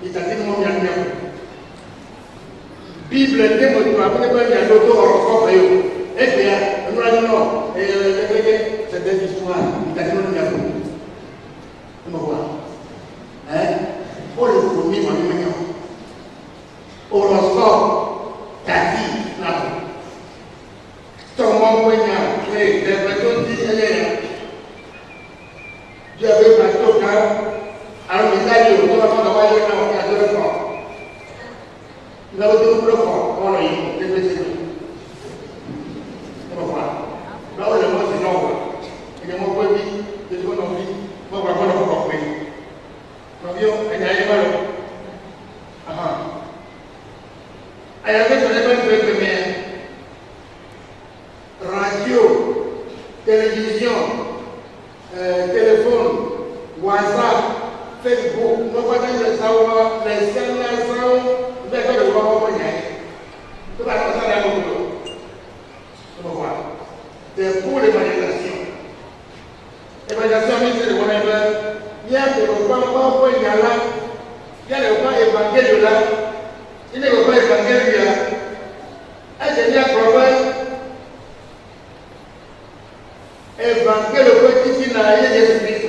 Speaker 3: il t'a dit non, il y a rien. Bible, démon-toi, vous n'avez pas de l'auto-horoscope. Eh bien, nous allons non, c'est des histoires, il t'a dit non, il y a rien. Vous me voyez? Hein? Oh, le premier, mon numéro. Horoscope, t'as dit, là. Ton mon poignard, les personnes disent, Dieu avait pas tout cas, alors il a dit, on va faire travailler dans le cadre de fort. Il a dit, on va fort, on a eu, c'est le secret. On va voir. Là où le mot c'est non, il y a mon point de vie, il y a mon envie, on va voir le corps. L'avion, il y a un ballon. Il y avait sur les mêmes trucs, mais radio, télévision, téléphone, WhatsApp, Facebook, nous voyons les savoir, les scènes, nous avons le voir au moyen. Tout va comme ça là au boulot. On va voir. C'est pour l'évaluation. L'évaluation, c'est le bon élève. Il y a des repas, il y a là, il y a les repas évangéliques là, il y a les repas évangéliques là. Il y a des problèmes. Évangélique qui n'a rien de Jésus-Christ.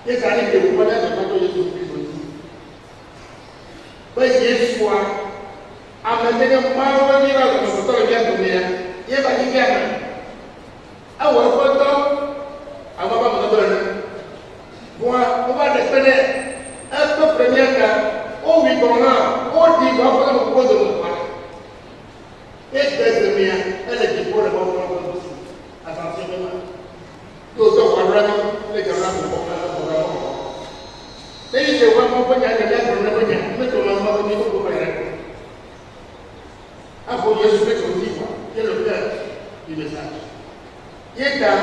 Speaker 3: Et ça dit que vous connaissez le bateau de Jésus-Christ aussi. Mais Jésus soit, à maintenant, moi, je vais dire que je vais bien donner. Il va dire bien. Ah ouais, photo. Ah, on va pas me donner. Bon, on va dépeler un peu premier cas. Oh oui, bon là, oh dit, on va faire un peu de mon part. Et deuxièmement, elle est pour le bon aussi. Attention, maintenant. D'autres vont vraiment les camarades pour faire. Mais il est vraiment pas bien, il y a un problème, mais tout le monde va venir pour faire. Ah, pour Jésus Christ aussi, qui est le cœur du message. Il est là,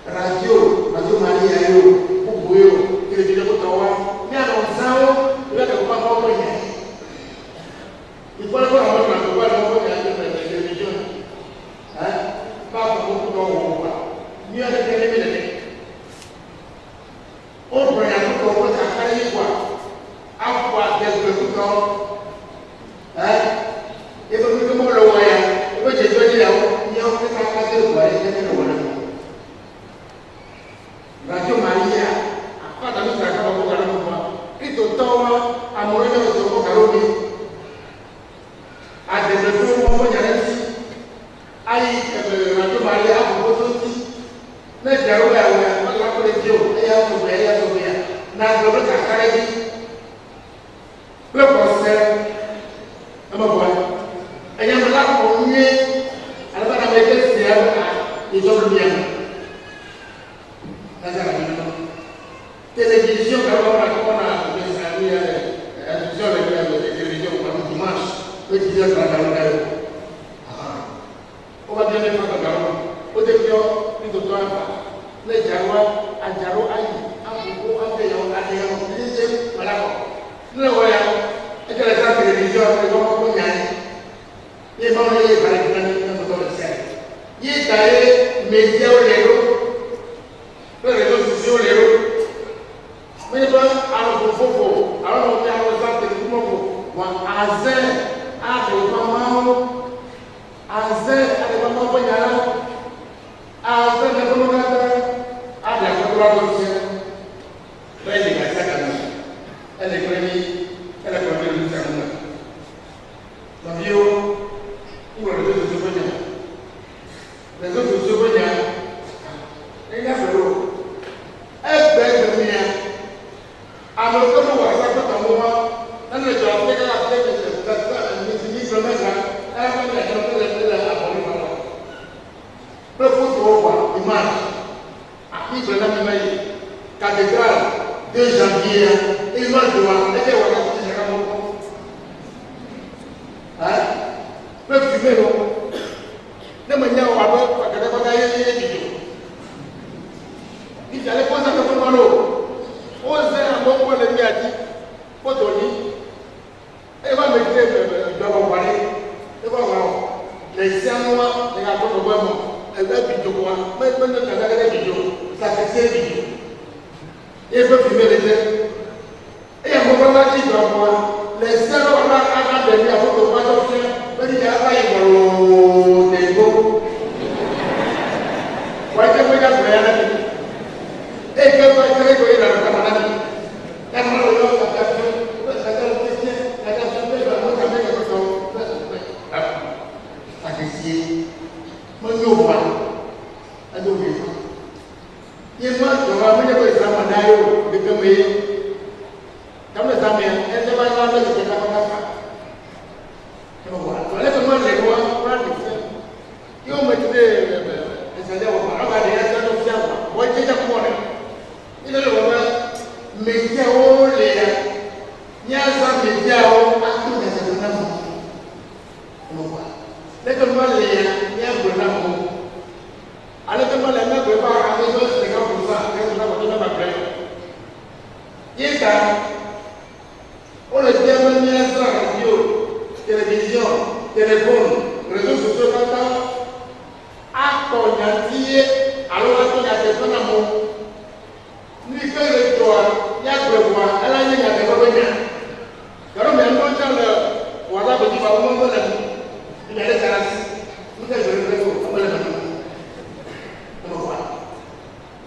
Speaker 3: radio Maria, Bouboyo, télévision Ottawa, il y a longtemps, il y a des gens qui ont il faut le voir en mode de voir la télévision. Pas beaucoup de gens. Mieux avec les éléments. On peut y aller pour voir ça faire quoi. Avoir des gens. Et vous me demandez le voyage. Et vous dites il y a un peu de passer le voyage. Radio Maria, pas d'amis à la boca de moi. Et tout le temps, à mon avis, on se voit à l'eau. À des personnes, on va y aller. Aïe, Radio Maria, on va aussi. Mais j'ai eu la collection, et à vous voyez, n'a pas de caractère. Le concert, on va voir. Et il y a là pour mieux, alors on a été fiers, ils ont le bien. Télévision, quand on a la télévision pour dimanche, le 10 heures dans la on va bien mettre dans la au début, nous devons les Jarois, à Jaro, à Bobo, à Péon, à Léon, voilà. Nous le voyons, et que les gens de télévision, les gens vont gagner. Les gens vont aller par exemple dans le ciel. Il est allé, médias au léro, les réseaux sociaux au léro. Mais il va à l'eau, alors on vient aux gens de tout le monde. À Zé, à Léon, à Zé, à Léon, à Zé, à Zé, à Zé, à Zé, famille, elle a connu le serment. La vie, ou le réseau social. Les autres social, il y a fait l'eau. Elle bête de mien. Alors, comme on voit ça, quand on voit, dans le job, on a fait des semaines, elle a fait la le football, image, à qui je l'ai mis, cathédrale, 2 janvier, et il m'a dit, et on a dit, hein? Le fumer, le manière où on va faire, on va faire, il fallait poser un peu de l'eau. Osez un bon point de mia dit, Potoni, et va me dire, je vais vous parler, et va voir, les Sianois, les gars de Boismont. Elle va vidéo quoi, mais maintenant tu as regardé vidéo, ça fait 5 vidéos. Et il peut filmer les deux. Et il y a un moment qui doit voir, les seuls on a donné à votre voiture, mais il y a pas eu des beaux. Voyez, vous avez rien. Et que vous avez fait dans le camarade. La maman de l'autre, ça fait ça fait mon nouveau à nos vies. Il m'a dit, on va venir avec la manaille de Camille. Comme les amis, elle ne va pas faire ce qu'elle a fait. On va laisser moi les lois, on va les faire. Et on met les salaires au bar. On va les faire au fiable. On va dire comment on est. Il est le moment, mais il y a où les. Il y a ça, mais il y a où. À tout les événements. On va voir. Laissez-moi les. Il y a un bonhomme. Alors que moi, les mecs ne peuvent pas aller dans ce cas pour ça. Ils ne peuvent pas faire. Il y a on le dit à venir sur la radio, télévision, téléphone, réseaux sociaux, à ton yantier, alors à ton yantier, ton amour. Lui fait le toit, il y a de voir, elle a dit qu'il y a des problèmes. Alors, mais un autre temps, voilà, petit va au monde de la vie. Il y a des salaces. Vous êtes le réseau, on va le faire.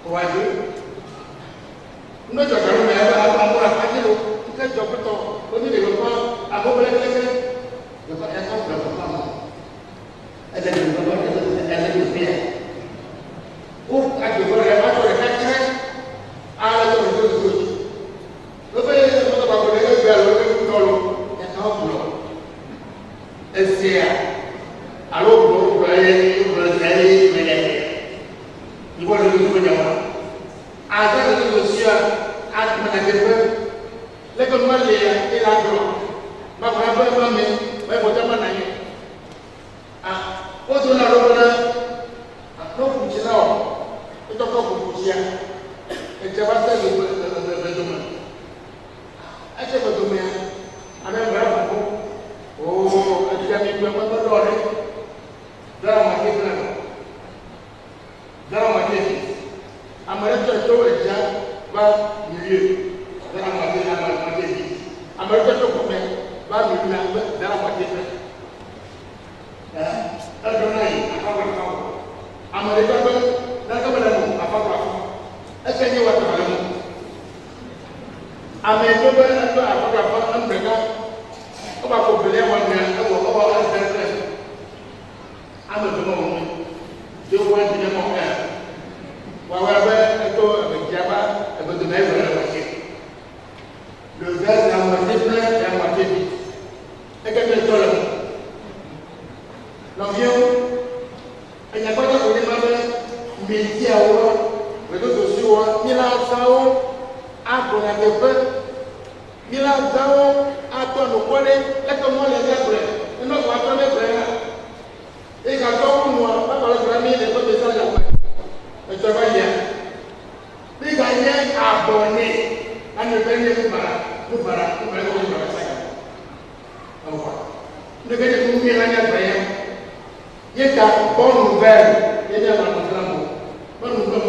Speaker 3: On va dire. Nous avons quand même un peu à faire. Nous avons un peu de développement à peu près. Nous avons un peu de développement. Elle est de développement, elle est de bien. Ou à développer les matchs de 4 à la zone de l'autre. Nous faisons un peu de vers le l'eau. Il y a un peu de l'eau. SCA. Alors, vous voyez, il voit le nouveau diamant. À ça, le monsieur a demandé les commandes et la drogue. Ma femme, mais votre maman, ah, autre la robe, non, pour ça, et donc pour ça, et tu vas faire le domaine. Est-ce que votre domaine a même bravo? Oh, tu as mis le mot de l'ordre. Dans ma tête, dans ma tête. Américain to eja ba milieu dans la tête. Américain to comme ba milieu dans la tête. Adonai afaka. Américain ba dans kamera mo afaka. Est-ce que ni wa ta mo? Américain ba to afaka fa Américain. O ba ko bele wa ni o ba alfred. Américain mo. Je vois bien mon père. Le verre est à moitié plein et à moitié vide. Et que tu es l'avion, il n'y a pas de problème, mais il y a les réseaux sociaux, il y a à ton peu, il y a à ton collègue, et comment les êtres, et nous avons les frères. Et quand on voit, pas par le premier, les autres descendent là. Et tu vas bien. Les gagnants abonnés. On ne peut nous barrer ça. On voit. Nous gagnons nous gagnons rien. Il y a une bonne nouvelle. Il y a un bonne nouvelle.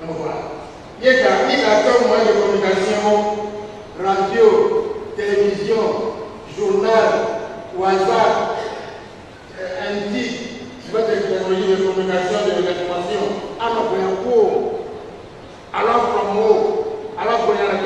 Speaker 3: On voit. Il y a un moyen de communication, radio, télévision, journal, WhatsApp, antique. Votre technologie de communication de l'information, alors pour un cours, alors promo, alors pour un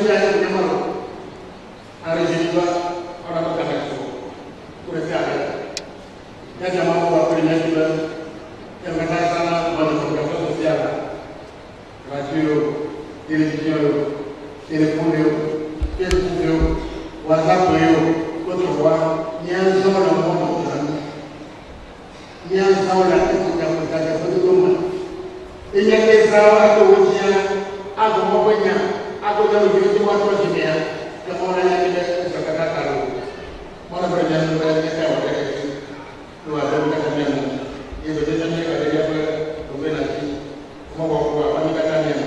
Speaker 3: dia yang mana? Hari ini juga orang berkata itu, kurang yang zaman waktu ini juga yang kata sana banyak program sosial, radio, televisi, telepon, Facebook, WhatsApp, kedua yang zaman modern, yang zaman itu yang berkata betul. Ini kisah aku ujian, aku mau punya, aku dah begitu waktu ini ya, kemudian yang kita berkata tahu, mana berjalan kita orang itu. Luar biasa yang ini betul-betul ada dia berbeda lagi. Mau apa ni katanya?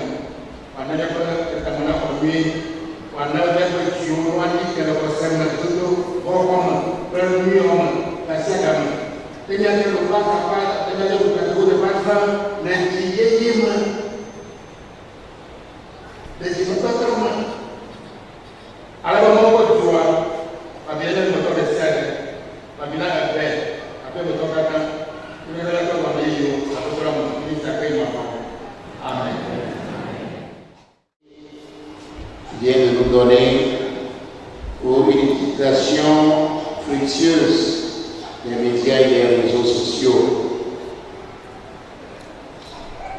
Speaker 3: Mana dia kita mana pergi? Mana dia bercium ni kalau pasal nak tu, orang pergi orang kasih kami. Ini ada lupa apa? Ini ada lupa tu depan nanti ye mana? Nanti betul tak mana? Ada orang mau jual, apabila motor besar, apabila ada.
Speaker 1: Vient de nous donner pour une utilisation fructueuse des médias et des réseaux sociaux.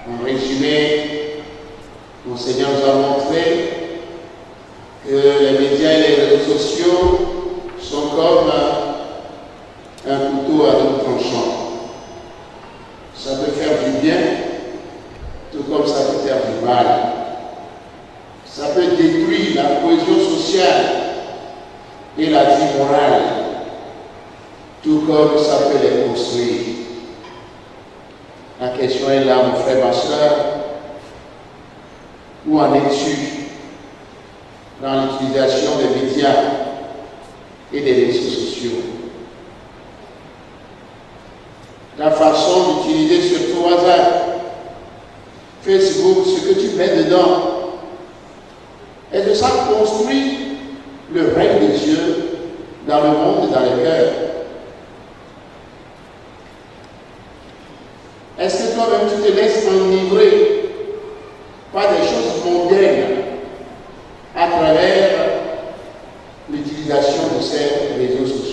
Speaker 1: En résumé, mon Seigneur nous a montré que les médias et les réseaux sociaux sont comme un couteau à double tranchant. Ça peut faire du bien, tout comme ça peut faire du mal. Ça peut détruire la cohésion sociale et la vie morale, tout comme ça peut les construire. La question est là, mon frère, ma soeur, où en es-tu dans l'utilisation des médias et des réseaux sociaux? La façon d'utiliser surtout WhatsApp, Facebook, ce que tu mets dedans, est-ce que ça construit le règne de Dieu dans le monde et dans les cœurs? Est-ce que toi-même tu te laisses enivrer par des choses mondaines à travers l'utilisation de ces réseaux sociaux?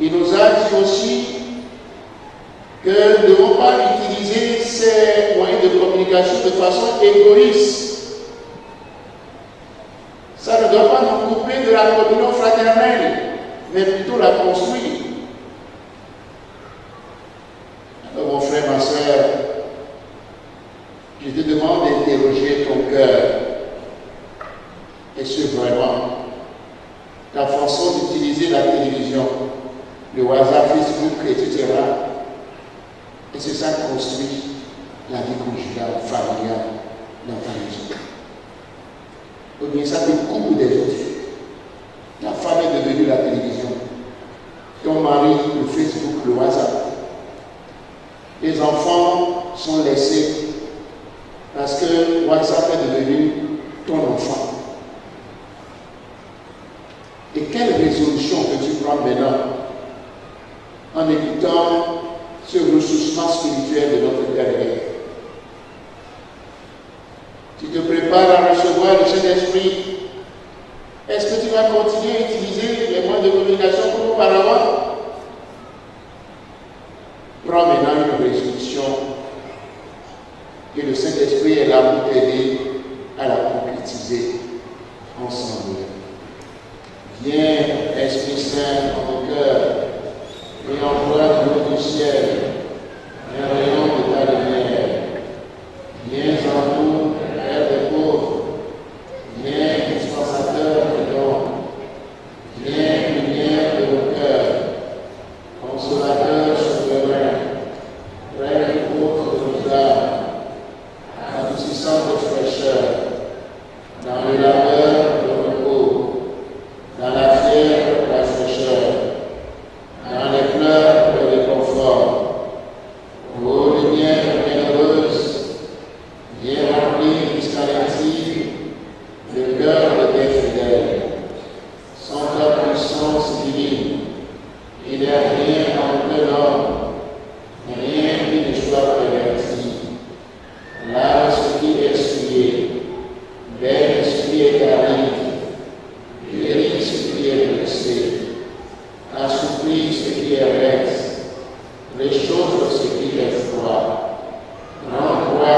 Speaker 1: Il nous a dit aussi que nous ne devons pas utiliser ces moyens de communication de façon égoïste. Ça ne doit pas nous couper de la communion fraternelle, mais plutôt la construire. Alors mon frère, ma soeur, je te demande d'interroger ton cœur. Est-ce vraiment ta façon d'utiliser la télévision, le WhatsApp, Facebook, etc. Et c'est ça qui construit la vie conjugale, familiale dans ta maison. Ou bien ça te coupe des autres. Ta femme est devenue la télévision. Ton mari, le Facebook, le WhatsApp. Les enfants sont laissés parce que WhatsApp est devenu ton enfant. Et quelle résolution peux-tu prendre maintenant en écoutant ce ressourcement spirituel de notre Père? Tu te prépares à recevoir le Saint-Esprit. Est-ce que tu vas continuer à utiliser les moyens de communication comme auparavant? Prends maintenant une résolution et le Saint-Esprit est là pour t'aider à la concrétiser ensemble. Viens, Esprit Saint, dans ton cœur et envoie de l'eau du ciel un rayon de ta lumière. Viens en nous, Père des pauvres. Viens, dispensateur de dons. Viens, lumière de nos cœurs. Consolateur souverain. Frère et pauvre de nos âmes. Adoucissant de fraîcheur. Dans le labeur de nos pauvres. Dans la fièvre de la fraîcheur. Dans les pleurs de réconfort. Oh,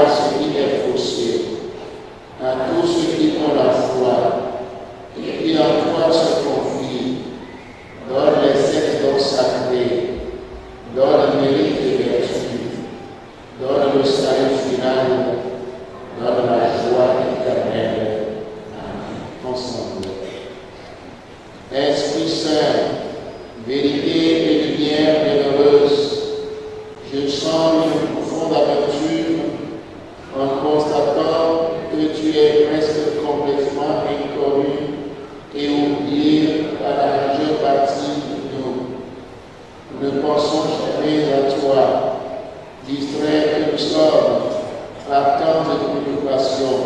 Speaker 1: voir ce qui est faussé, à tous ceux qui ont la foi et qui en toi se confient. Donne les sept dons sacrés, donne le mérite et vertu, donne le salut final, donne la joie éternelle. Amen. Ensemble. Esprit Saint, vérité et lumière bienheureuse, je sens une profonde amertume en constatant que tu es presque complètement inconnu et oublié par la majeure partie de nous. Nous ne pensons jamais à toi, distraits que nous sommes par tant de préoccupations,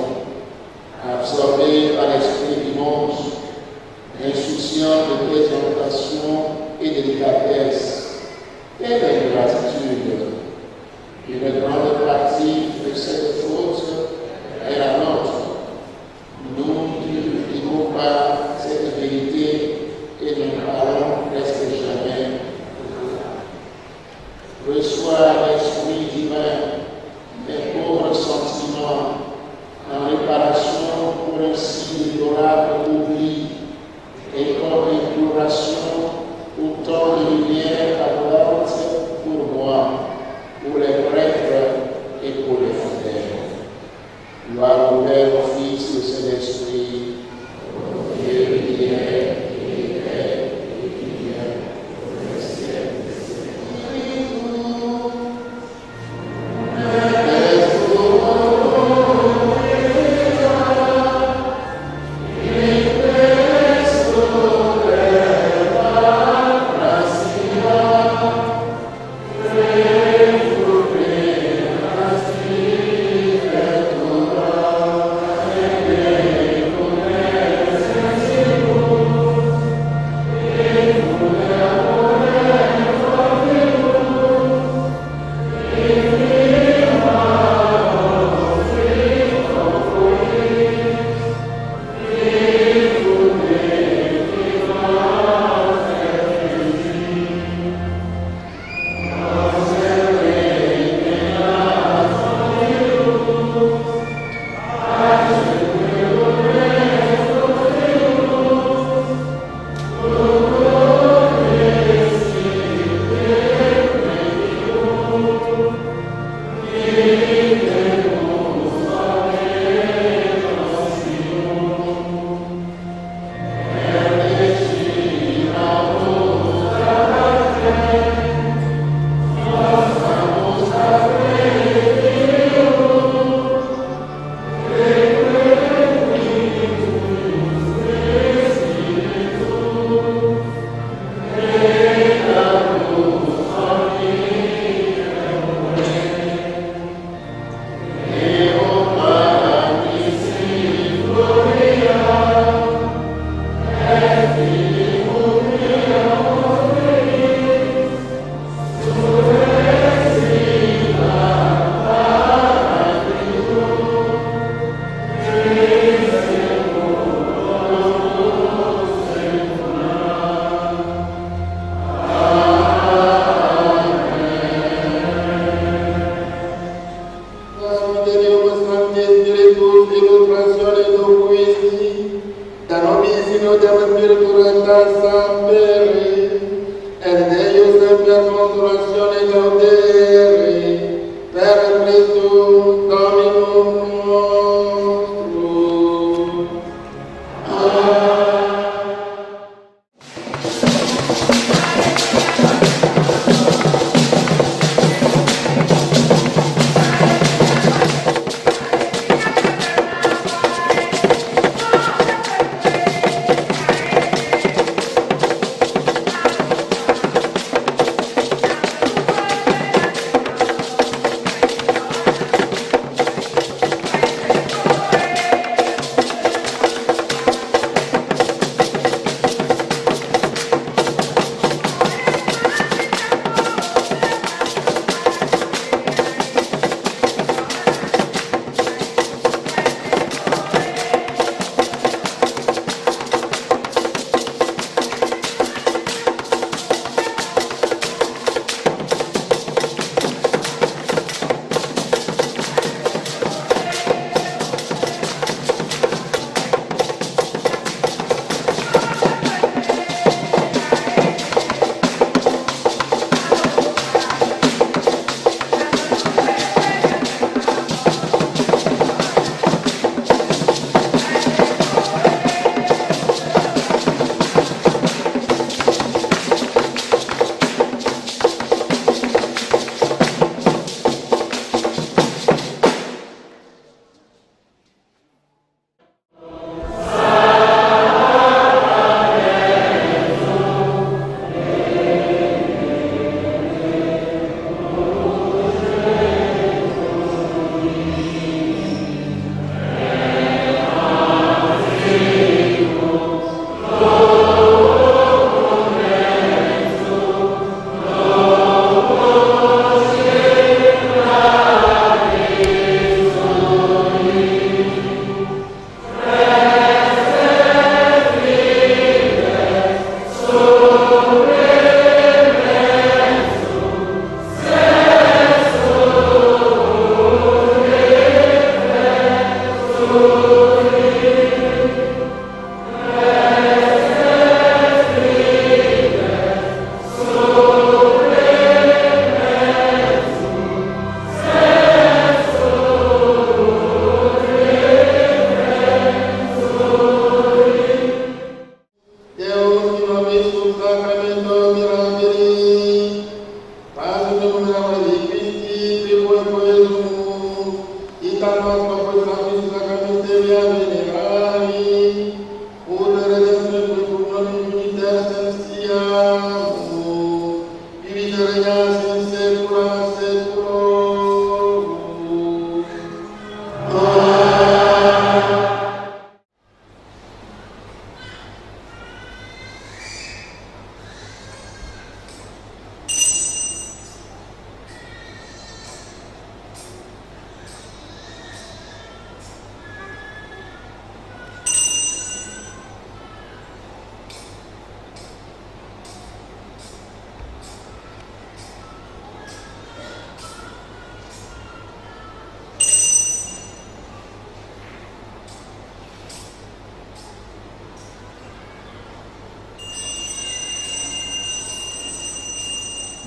Speaker 1: absorbés par l'esprit du monde, insouciants de tes orientations et délicatesses. Quelle ingratitude! Une grande partie de cette faute est la nôtre. Nous ne vivons pas cette vérité et nous parlons presque jamais. Reçois l'Esprit divin, mes pauvres sentiments, en réparation pour un si déplorable oubli, et comme imploration pour tant de lumière abondante pour moi, pour les prêtres et pour les fidèles. Gloire au Père, au Fils et au Saint-Esprit, au Dieu qui est et qui vient, pour les siècles des siècles.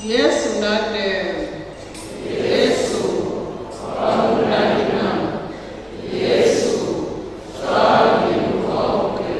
Speaker 2: Yesu na de. Yesu ọ̀nàdínà. Yesu sọ́ọ̀lì ọ̀kẹ́.